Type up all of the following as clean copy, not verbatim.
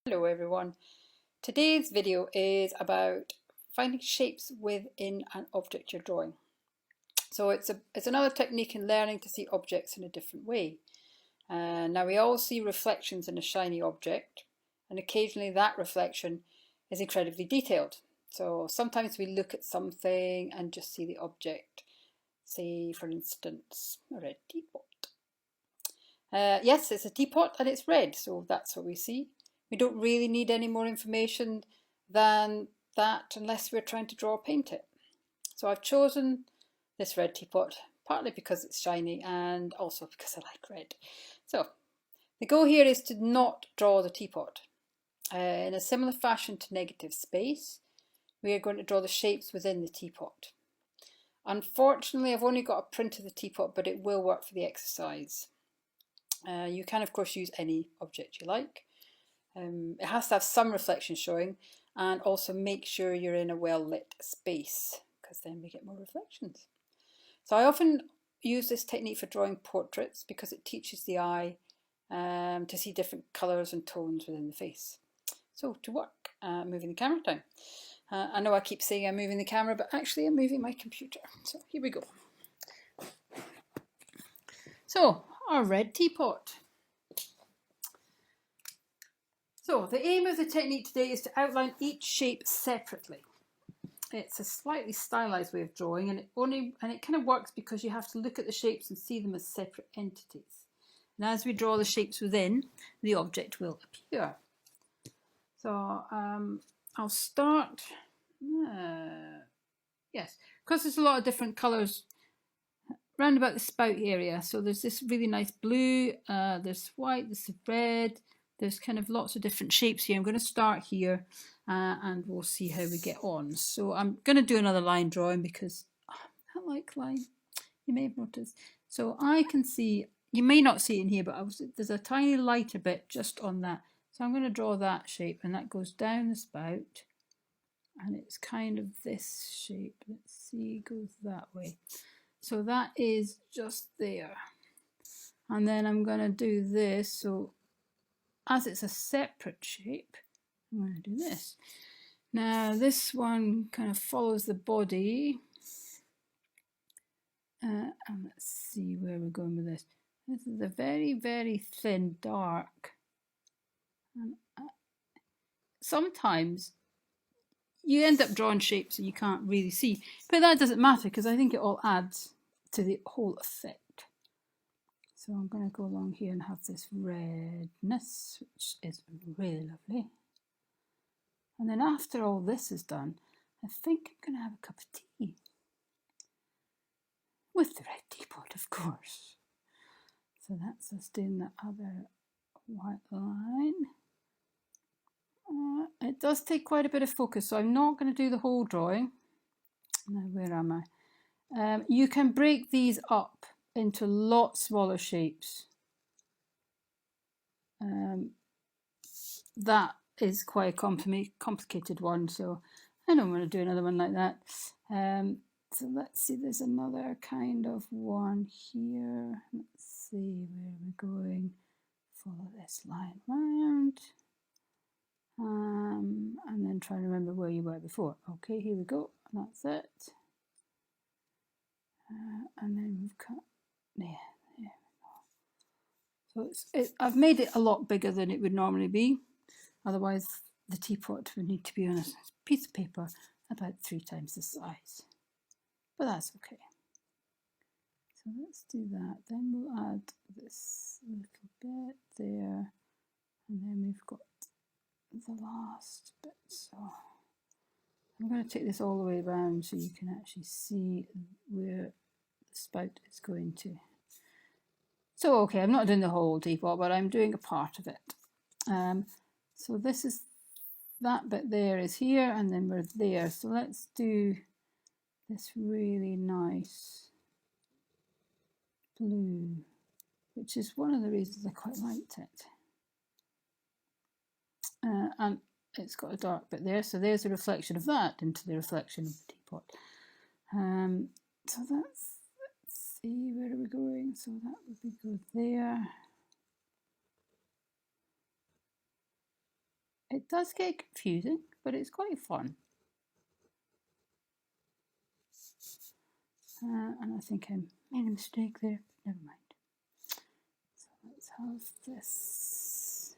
Hello everyone. Today's video is about finding shapes within an object you're drawing. So it's another technique in learning to see objects in a different way. Now we all see reflections in a shiny object, and occasionally that reflection is incredibly detailed. So sometimes we look at something and just see the object. Say for instance a red teapot. Yes, it's a teapot and it's red, so that's what we see. We don't really need any more information than that unless we're trying to draw or paint it. So I've chosen this red teapot, partly because it's shiny and also because I like red. So the goal here is to not draw the teapot. In a similar fashion to negative space, we are going to draw the shapes within the teapot. Unfortunately, I've only got a print of the teapot, but it will work for the exercise. You can of course use any object you like. It has to have some reflection showing, and also make sure you're in a well lit space, because then we get more reflections. So I often use this technique for drawing portraits because it teaches the eye to see different colours and tones within the face. So to work, moving the camera down. I know I keep saying I'm moving the camera, but actually I'm moving my computer. So here we go. So our red teapot. So the aim of the technique today is to outline each shape separately. It's a slightly stylized way of drawing, and it kind of works because you have to look at the shapes and see them as separate entities. And as we draw the shapes within, the object will appear. So I'll start. Yes, because there's a lot of different colours round about the spout area. So there's this really nice blue, there's white, there's red, there's kind of lots of different shapes here. I'm going to start here and we'll see how we get on. So I'm going to do another line drawing because I like line, you may have noticed. So I can see, you may not see it in here, but there's a tiny lighter bit just on that. So I'm going to draw that shape, and that goes down the spout, and it's kind of this shape. Let's see, goes that way. So that is just there. And then I'm going to do this. So as it's a separate shape, I'm going to do this. Now this one kind of follows the body. And let's see where we're going with this. This is a very, very thin dark. And sometimes you end up drawing shapes that you can't really see. But that doesn't matter because I think it all adds to the whole effect. So I'm going to go along here and have this redness, which is really lovely. And then after all this is done, I think I'm going to have a cup of tea. With the red teapot, of course. So that's us doing the other white line. It does take quite a bit of focus, so I'm not going to do the whole drawing. Now, where am I? You can break these up into a lot smaller shapes. That is quite a complicated one, so I don't want to do another one like that. So let's see, there's another kind of one here. Let's see where we're going. Follow this line round. And then try to remember where you were before. Okay, here we go. That's it. And then we've cut there. There we go. So I've made it a lot bigger than it would normally be. Otherwise, the teapot would need to be on a piece of paper about 3 times the size. But that's okay. So let's do that. Then we'll add this little bit there. And then we've got the last bit. So I'm going to take this all the way around so you can actually see where the spout is going to. So okay, I'm not doing the whole teapot, but I'm doing a part of it. So this is, that bit there is here, and then we're there. So let's do this really nice blue, which is one of the reasons I quite liked it. And it's got a dark bit there, so there's a reflection of that into the reflection of the teapot. So let's see, where are we going? So that would be good there. It does get confusing, but it's quite fun. And I think I made a mistake there. Never mind. So let's have this.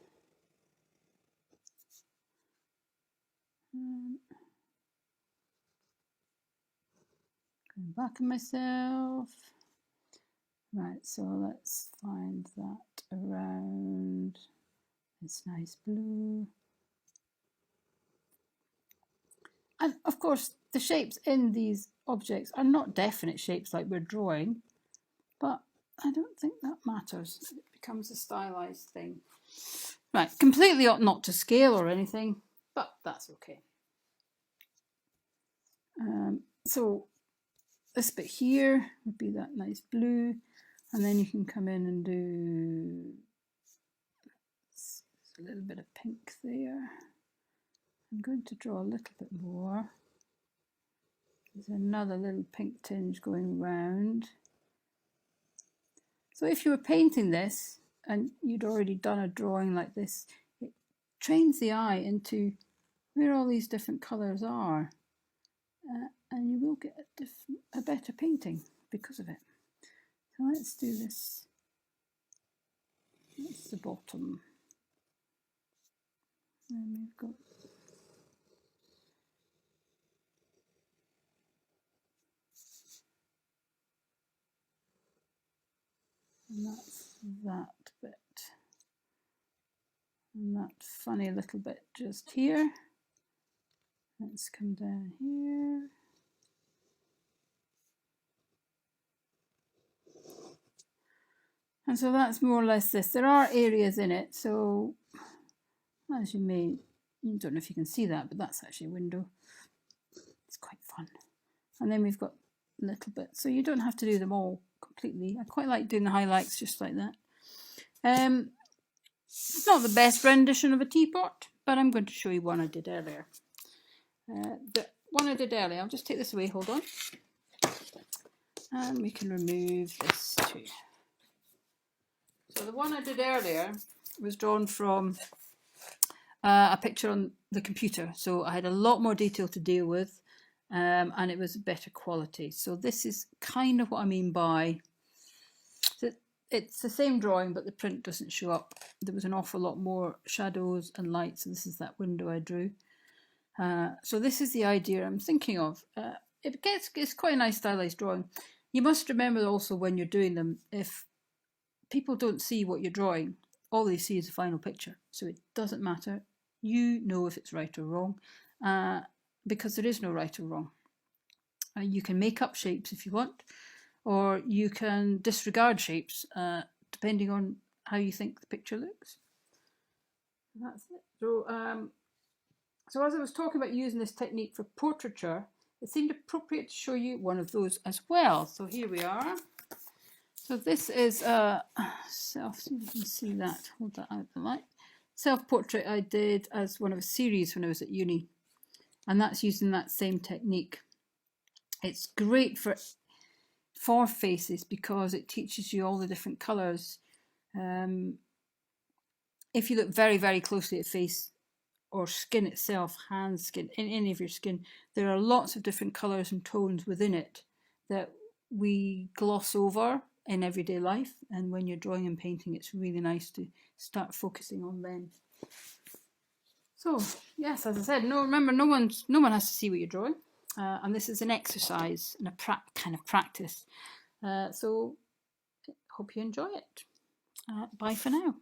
Going back on myself. Right, so let's find that around this nice blue. And of course, the shapes in these objects are not definite shapes like we're drawing, but I don't think that matters. It becomes a stylized thing. Right, completely ought not to scale or anything, but that's okay. So this bit here would be that nice blue, and then you can come in and do a little bit of pink there. I'm going to draw a little bit more. There's another little pink tinge going round. So if you were painting this and you'd already done a drawing like this, it trains the eye into where all these different colours are, and you will get a better painting because of it. So let's do this. That's the bottom. And we've got and that's that bit. And that funny little bit just here. Let's come down here. And so that's more or less this. There are areas in it, so as you don't know if you can see that, but that's actually a window. It's quite fun. And then we've got little bits, so you don't have to do them all completely. I quite like doing the highlights just like that. It's not the best rendition of a teapot, but I'm going to show you one I did earlier. The one I did earlier, I'll just take this away, hold on. And we can remove this too. So the one I did earlier was drawn from a picture on the computer. So I had a lot more detail to deal with, and it was better quality. So this is kind of what I mean by, it's the same drawing, but the print doesn't show up. There was an awful lot more shadows and lights. So this is that window I drew. So this is the idea I'm thinking of. It's quite a nice stylized drawing. You must remember also when you're doing them, if people don't see what you're drawing, all they see is the final picture. So it doesn't matter. You know if it's right or wrong, because there is no right or wrong. You can make up shapes if you want, or you can disregard shapes depending on how you think the picture looks. That's it. So as I was talking about using this technique for portraiture, it seemed appropriate to show you one of those as well. So here we are. So this is a self, see if you can see that, hold that out the light. Self-portrait I did as one of a series when I was at uni. And that's using that same technique. It's great for faces because it teaches you all the different colours. If you look very, very closely at face or skin itself, hands, skin, in any of your skin, there are lots of different colours and tones within it that we gloss over in everyday life, and when you're drawing and painting, it's really nice to start focusing on them. So yes, as I said, remember, no one has to see what you're drawing, and this is an exercise and a kind of practice. So hope you enjoy it. Bye for now.